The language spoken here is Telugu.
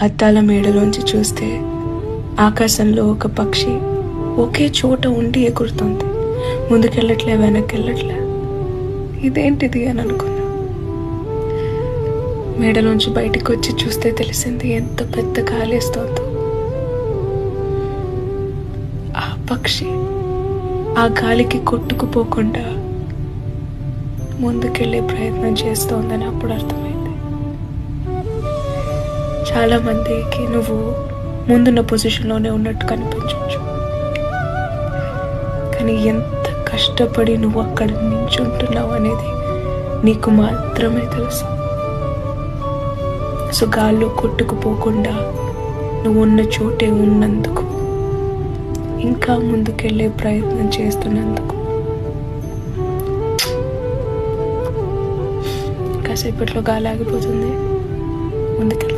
అద్దాల మేడలోంచి చూస్తే ఆకాశంలో ఒక పక్షి ఒకే చోట ఉండి ఎగురుతుంది. ముందుకెళ్ళట్లే, వెనక్కి వెళ్ళట్లే. ఇదేంటిది అని అనుకున్నా. మేడలోంచి బయటికి వచ్చి చూస్తే తెలిసింది ఎంత పెద్ద గాలేస్తోందో. ఆ పక్షి ఆ గాలికి కొట్టుకుపోకుండా ముందుకెళ్ళే ప్రయత్నం చేస్తోందని అప్పుడు అర్థమైంది. చాలా మందికి నువ్వు ముందున్న పొజిషన్లోనే ఉన్నట్టు కనిపించవచ్చు, కానీ ఎంత కష్టపడి నువ్వు అక్కడ నించుంటున్నావు అనేది నీకు మాత్రమే తెలుసు. సో గాల్లో కొట్టుకుపోకుండా నువ్వు ఉన్న చోటే ఉన్నందుకు, ఇంకా ముందుకెళ్ళే ప్రయత్నం చేస్తున్నందుకు కాసేపట్లో గాలి ఆగిపోతుంది. ముందుకెళ్ళి